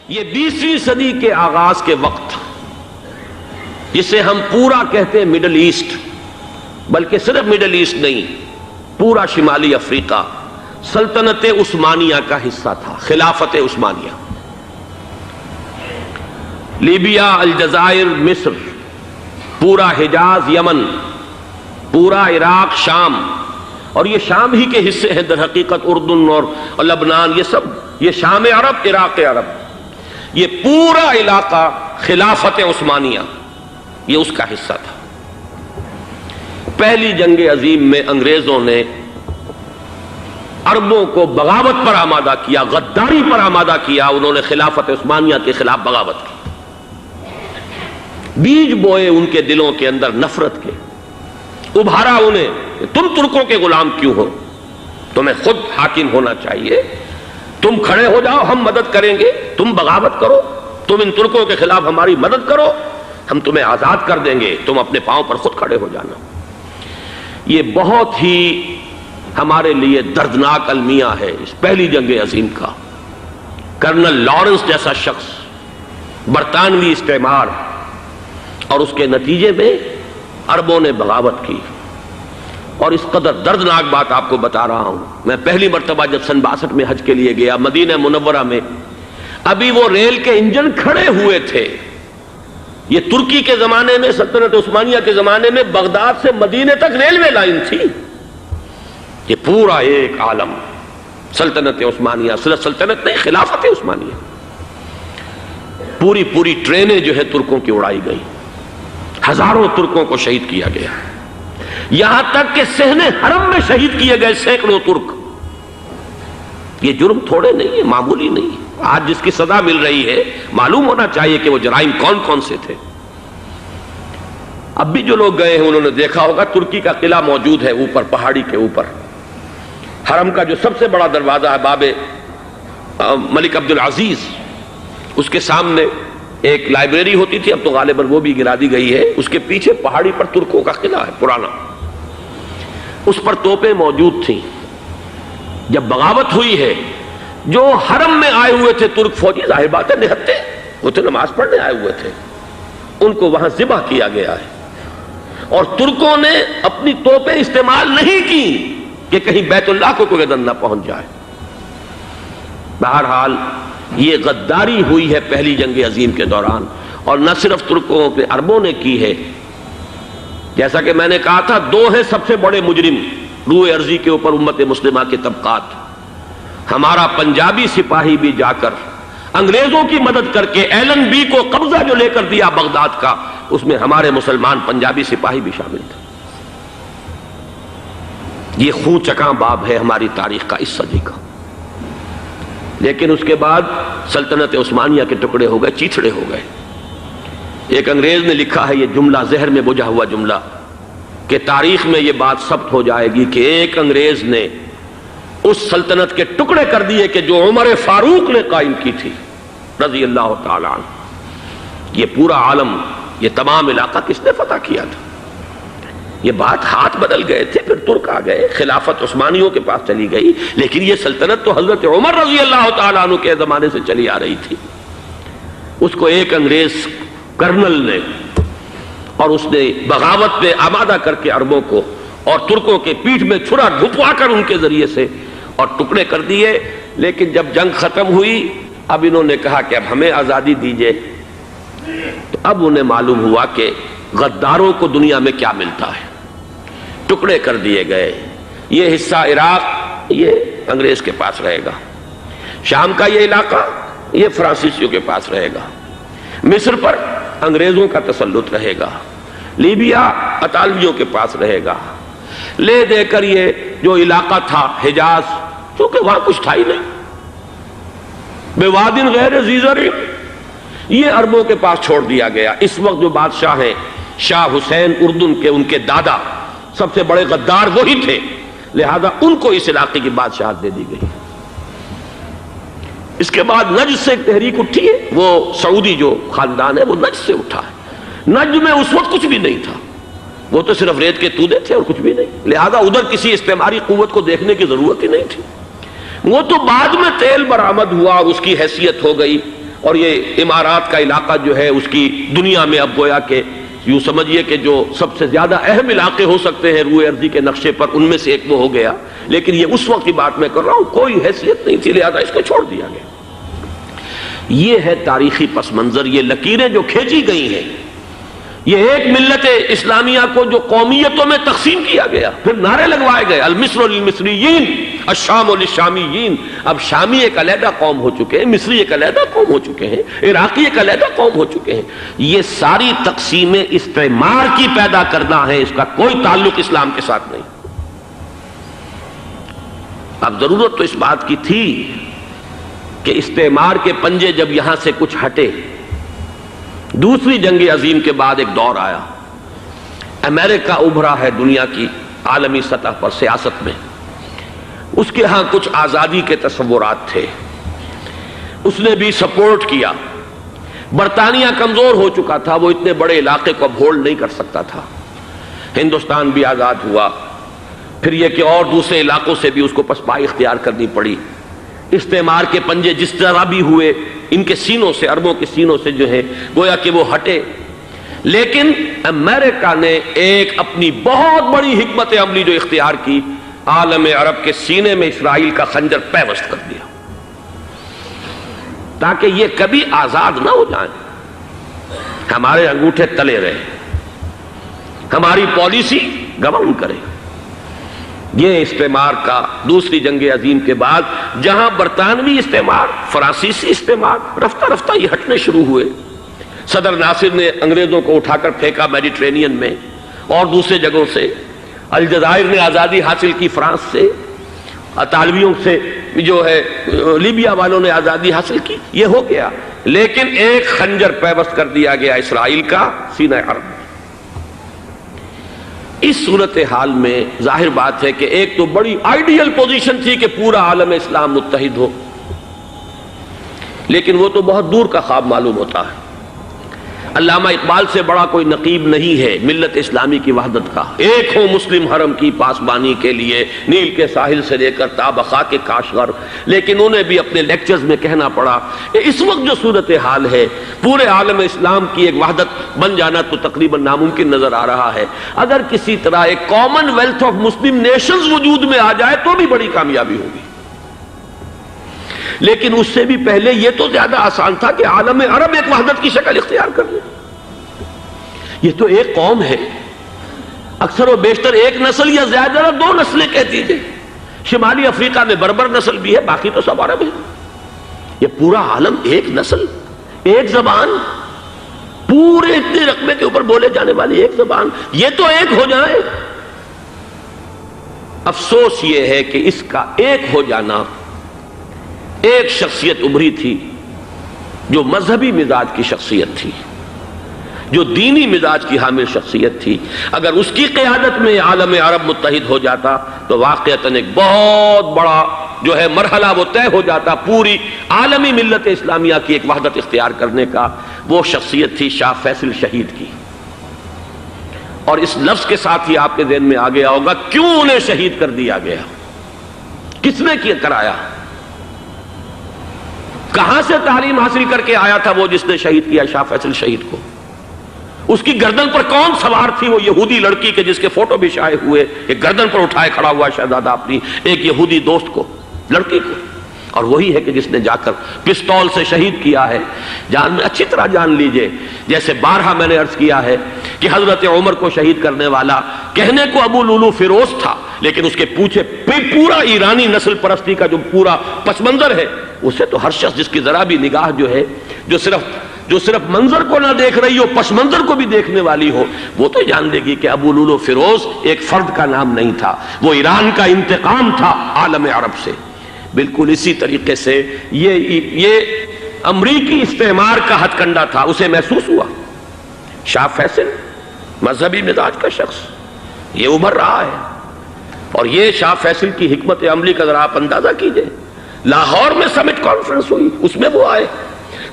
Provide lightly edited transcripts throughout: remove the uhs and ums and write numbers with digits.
یہ 20ویں صدی کے آغاز کے وقت جسے ہم پورا کہتے ہیں مڈل ایسٹ، بلکہ صرف مڈل ایسٹ نہیں، پورا شمالی افریقہ سلطنت عثمانیہ کا حصہ تھا، خلافت عثمانیہ۔ لیبیا، الجزائر، مصر، پورا حجاز، یمن، پورا عراق، شام، اور یہ شام ہی کے حصے ہیں در حقیقت، اردن اور لبنان، یہ سب، یہ شام عرب، عراق عرب، یہ پورا علاقہ خلافت عثمانیہ یہ اس کا حصہ تھا۔ پہلی جنگ عظیم میں انگریزوں نے عربوں کو بغاوت پر آمادہ کیا، غداری پر آمادہ کیا، انہوں نے خلافت عثمانیہ کے خلاف بغاوت کی، بیج بوئے ان کے دلوں کے اندر نفرت کے، ابھارا انہیں، تم ترکوں کے غلام کیوں ہو، تمہیں خود حاکم ہونا چاہیے، تم کھڑے ہو جاؤ، ہم مدد کریں گے، تم بغاوت کرو، تم ان ترکوں کے خلاف ہماری مدد کرو، ہم تمہیں آزاد کر دیں گے، تم اپنے پاؤں پر خود کھڑے ہو جانا۔ یہ بہت ہی ہمارے لیے دردناک المیہ ہے اس پہلی جنگ عظیم کا۔ کرنل لارنس جیسا شخص، برطانوی استعمار، اور اس کے نتیجے میں عربوں نے بغاوت کی۔ اور اس قدر دردناک بات آپ کو بتا رہا ہوں، میں پہلی مرتبہ جب سن 62 میں حج کے لیے گیا مدینہ منورہ میں، ابھی وہ ریل کے انجن کھڑے ہوئے تھے۔ یہ ترکی کے زمانے میں، سلطنت عثمانیہ کے زمانے میں بغداد سے مدینے تک ریلوے لائن تھی۔ یہ پورا ایک عالم سلطنت عثمانیہ، صرف سلطنت نہیں، خلافت عثمانیہ، پوری ٹرینیں جو ہے ترکوں کی اڑائی گئی، ہزاروں ترکوں کو شہید کیا گیا، یہاں تک کہ صحن حرم میں شہید کیے گئے سینکڑوں ترک۔ یہ جرم تھوڑے نہیں ہے، معمولی نہیں ہے۔ آج جس کی سزا مل رہی ہے، معلوم ہونا چاہیے کہ وہ جرائم کون کون سے تھے۔ اب بھی جو لوگ گئے ہیں انہوں نے دیکھا ہوگا، ترکی کا قلعہ موجود ہے اوپر پہاڑی کے اوپر، حرم کا جو سب سے بڑا دروازہ ہے باب ملک عبدالعزیز، اس کے سامنے ایک لائبریری ہوتی تھی، اب تو غالباً وہ بھی گرا دی گئی ہے، اس کے پیچھے پہاڑی پر ترکوں کا قلعہ ہے پرانا، اس پر توپیں موجود تھیں۔ جب بغاوت ہوئی ہے، جو حرم میں آئے ہوئے تھے ترک فوجی، ظاہر بات ہے نہتے، وہ تو نماز پڑھنے آئے ہوئے تھے، ان کو وہاں ذبح کیا گیا ہے، اور ترکوں نے اپنی توپیں استعمال نہیں کی کہ کہیں بیت اللہ کو کوئی گدن نہ پہنچ جائے۔ بہرحال یہ غداری ہوئی ہے پہلی جنگ عظیم کے دوران، اور نہ صرف ترکوں کے، عربوں نے کی ہے۔ جیسا کہ میں نے کہا تھا، دو ہیں سب سے بڑے مجرم روئے ارضی کے اوپر امت مسلمہ کے طبقات۔ ہمارا پنجابی سپاہی بھی جا کر انگریزوں کی مدد کر کے ایلن بی کو قبضہ جو لے کر دیا بغداد کا، اس میں ہمارے مسلمان پنجابی سپاہی بھی شامل تھے۔ یہ خون چکاں باب ہے ہماری تاریخ کا اس صدی کا۔ لیکن اس کے بعد سلطنت عثمانیہ کے ٹکڑے ہو گئے، چیتھڑے ہو گئے۔ ایک انگریز نے لکھا ہے، یہ جملہ زہر میں بجھا ہوا جملہ، کہ تاریخ میں یہ بات ثبت ہو جائے گی کہ ایک انگریز نے اس سلطنت کے ٹکڑے کر دیے کہ جو عمر فاروق نے قائم کی تھی رضی اللہ تعالیٰ عنہ۔ یہ پورا عالم، یہ تمام علاقہ کس نے فتح کیا تھا؟ یہ بات ہاتھ بدل گئے تھے، پھر ترک آ گئے، خلافت عثمانیوں کے پاس چلی گئی، لیکن یہ سلطنت تو حضرت عمر رضی اللہ تعالیٰ عنہ کے زمانے سے چلی آ رہی تھی۔ اس کو ایک انگریز کرنل نے، اور اس نے بغاوت پہ آمادہ کر کے عربوں کو اور ترکوں کے پیٹھ میں چھرا ڈھپوا کر ان کے ذریعے سے اور ٹکڑے کر دیے۔ لیکن جب جنگ ختم ہوئی، اب انہوں نے کہا کہ اب ہمیں آزادی دیجیے، تو اب انہیں معلوم ہوا کہ غداروں کو دنیا میں کیا ملتا ہے۔ ٹکڑے کر دیے گئے۔ یہ حصہ عراق یہ انگریز کے پاس رہے گا، شام کا یہ علاقہ یہ فرانسیسیوں کے پاس رہے گا، مصر پر انگریزوں کا تسلط رہے گا، لیبیا اطالویوں کے پاس رہے گا۔ لے دے کر یہ جو علاقہ تھا حجاز، کیونکہ وہاں کچھ تھا ہی نہیں، بوادٍ غیر ذی زرع، یہ عربوں کے پاس چھوڑ دیا گیا۔ اس وقت جو بادشاہ ہیں، شاہ حسین اردن کے، ان کے دادا سب سے بڑے غدار وہی تھے، لہذا ان کو اس علاقے کی بادشاہت دے دی گئی۔ اس کے بعد نجد سے ایک تحریک اٹھی ہے، وہ سعودی جو خاندان ہے وہ نجد سے اٹھا ہے۔ نجد میں اس وقت کچھ بھی نہیں تھا، وہ تو صرف ریت کے تودے تھے اور کچھ بھی نہیں، لہذا ادھر کسی استعماری قوت کو دیکھنے کی ضرورت ہی نہیں تھی۔ وہ تو بعد میں تیل برآمد ہوا اور اس کی حیثیت ہو گئی، اور یہ امارات کا علاقہ جو ہے اس کی دنیا میں اب گویا کہ یوں سمجھیے کہ جو سب سے زیادہ اہم علاقے ہو سکتے ہیں روئے ارضی کے نقشے پر، ان میں سے ایک وہ ہو گیا، لیکن یہ اس وقت کی بات میں کر رہا ہوں، کوئی حیثیت نہیں تھی، لہذا اس کو چھوڑ دیا گیا۔ یہ ہے تاریخی پس منظر، یہ لکیریں جو کھینچی گئی ہیں، یہ ایک ملت اسلامیہ کو جو قومیتوں میں تقسیم کیا گیا، پھر نعرے لگوائے گئے المصر للمصریین الشام للشامیین۔ اب شامی ایک علیحدہ قوم ہو چکے ہیں، مصری ایک علیحدہ قوم ہو چکے ہیں، عراقی ایک علیحدہ قوم ہو چکے ہیں۔ یہ ساری تقسیمیں استعمار کی پیدا کرنا ہے، اس کا کوئی تعلق اسلام کے ساتھ نہیں۔ اب ضرورت تو اس بات کی تھی کہ استعمار کے پنجے جب یہاں سے کچھ ہٹے، دوسری جنگ عظیم کے بعد ایک دور آیا، امریکہ ابھرا ہے دنیا کی عالمی سطح پر سیاست میں، اس کے ہاں کچھ آزادی کے تصورات تھے، اس نے بھی سپورٹ کیا۔ برطانیہ کمزور ہو چکا تھا، وہ اتنے بڑے علاقے کو اب ہولڈ نہیں کر سکتا تھا۔ ہندوستان بھی آزاد ہوا، پھر یہ کہ اور دوسرے علاقوں سے بھی اس کو پسپائی اختیار کرنی پڑی۔ استعمار کے پنجے جس طرح بھی ہوئے، ان کے سینوں سے، عربوں کے سینوں سے جو ہے گویا کہ وہ ہٹے، لیکن امریکہ نے ایک اپنی بہت بڑی حکمت عملی جو اختیار کی، عالم عرب کے سینے میں اسرائیل کا خنجر پیوست کر دیا، تاکہ یہ کبھی آزاد نہ ہو جائیں، ہمارے انگوٹھے تلے رہے، ہماری پالیسی گورن کرے۔ یہ استعمار کا دوسری جنگ عظیم کے بعد، جہاں برطانوی استعمار، فرانسیسی استعمار رفتہ رفتہ یہ ہٹنے شروع ہوئے۔ صدر ناصر نے انگریزوں کو اٹھا کر پھینکا میڈیٹرینین میں اور دوسرے جگہوں سے، الجزائر نے آزادی حاصل کی فرانس سے، اطالویوں سے جو ہے لیبیا والوں نے آزادی حاصل کی، یہ ہو گیا، لیکن ایک خنجر پیوست کر دیا گیا اسرائیل کا سینہ عرب میں۔ اس صورتحال میں ظاہر بات ہے کہ ایک تو بڑی آئیڈیل پوزیشن تھی کہ پورا عالم اسلام متحد ہو، لیکن وہ تو بہت دور کا خواب معلوم ہوتا ہے۔ علامہ اقبال سے بڑا کوئی نقیب نہیں ہے ملت اسلامی کی وحدت کا۔ ایک ہو مسلم حرم کی پاسبانی کے لیے، نیل کے ساحل سے لے کر تا بخاک کاشغر، لیکن انہیں بھی اپنے لیکچرز میں کہنا پڑا کہ اس وقت جو صورتحال ہے، پورے عالم اسلام کی ایک وحدت بن جانا تو تقریباً ناممکن نظر آ رہا ہے۔ اگر کسی طرح ایک common wealth of Muslim nations وجود میں آ جائے تو بھی بڑی کامیابی ہوگی، لیکن اس سے بھی پہلے یہ تو زیادہ آسان تھا کہ عالم عرب ایک وحدت کی شکل اختیار کر لے۔ یہ تو ایک قوم ہے، اکثر و بیشتر ایک نسل یا زیادہ دو نسلیں کہتی تھے، شمالی افریقہ میں بربر نسل بھی ہے، باقی تو سب عرب ہیں۔ یہ پورا عالم ایک نسل، ایک زبان، پورے اتنے رقبے کے اوپر بولے جانے والی ایک زبان، یہ تو ایک ہو جائے۔ افسوس یہ ہے کہ اس کا ایک ہو جانا، ایک شخصیت ابھری تھی جو مذہبی مزاج کی شخصیت تھی، جو دینی مزاج کی حامل شخصیت تھی، اگر اس کی قیادت میں عالم عرب متحد ہو جاتا تو واقعتاً ایک بہت بڑا جو ہے مرحلہ وہ طے ہو جاتا پوری عالمی ملت اسلامیہ کی ایک وحدت اختیار کرنے کا۔ وہ شخصیت تھی شاہ فیصل شہید کی، اور اس لفظ کے ساتھ ہی آپ کے ذہن میں آ گیا ہوگا کیوں انہیں شہید کر دیا گیا، کس نے کیا کرایا، کہاں سے تعلیم حاصل کر کے آیا تھا وہ جس نے شہید کیا شاہ فیصل شہید کو، اس کی گردن پر کون سوار تھی، وہ یہودی لڑکی کے جس کے فوٹو بھی شائع ہوئے، ایک گردن پر اٹھائے کھڑا ہوا شہزادہ اپنی ایک یہودی دوست کو، لڑکی کو، اور وہی ہے کہ جس نے جا کر پستول سے شہید کیا ہے۔ جان میں اچھی طرح جان لیجئے، جیسے بارہا میں نے عرض کیا ہے کہ حضرت عمر کو شہید کرنے والا کہنے کو ابو لولو فیروز تھا، لیکن اس کے پیچھے پورا ایرانی نسل پرستی کا جو پورا پس منظر ہے، اسے تو ہر شخص جس کی ذرا بھی نگاہ جو ہے جو صرف منظر کو نہ دیکھ رہی ہو، پس منظر کو بھی دیکھنے والی ہو، وہ تو جان لے گی کہ ابو لولو فیروز ایک فرد کا نام نہیں تھا، وہ ایران کا انتقام تھا عالم عرب سے۔ بالکل اسی طریقے سے یہ امریکی استعمار کا ہتھ کنڈا تھا، اسے محسوس ہوا۔ شاہ فیصل مذہبی مزاج کا شخص یہ ابھر رہا ہے، اور یہ شاہ فیصل کی حکمت عملی کا ذرا آپ اندازہ کیجئے۔ لاہور میں سمٹ کانفرنس ہوئی، اس میں وہ آئے،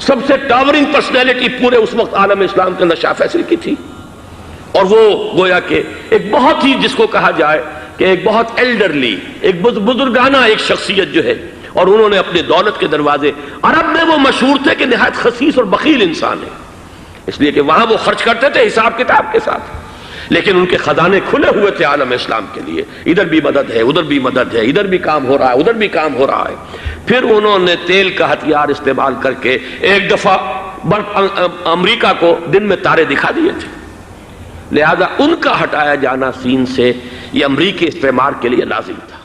سب سے ٹاورنگ پرسنالٹی پورے اس وقت عالم اسلام کے اندر شاہ فیصل کی تھی، اور وہ گویا کہ ایک بہت ہی جس کو کہا جائے کہ ایک بہت ایلڈرلی، ایک بزرگانہ ایک شخصیت جو ہے، اور انہوں نے اپنی دولت کے دروازے، عرب میں وہ مشہور تھے کہ نہایت خسیس اور بخیل انسان ہے، اس لیے کہ وہاں وہ خرچ کرتے تھے حساب کتاب کے ساتھ، لیکن ان کے خزانے کھلے ہوئے تھے عالم اسلام کے لیے، ادھر بھی مدد ہے، ادھر بھی مدد ہے، ادھر بھی کام ہو رہا ہے، ادھر بھی کام ہو رہا ہے۔ پھر انہوں نے تیل کا ہتھیار استعمال کر کے ایک دفعہ امریکہ کو دن میں تارے دکھا دیے تھے، لہذا ان کا ہٹایا جانا سین سے یہ امریکی استعمار کے لیے لازم تھا۔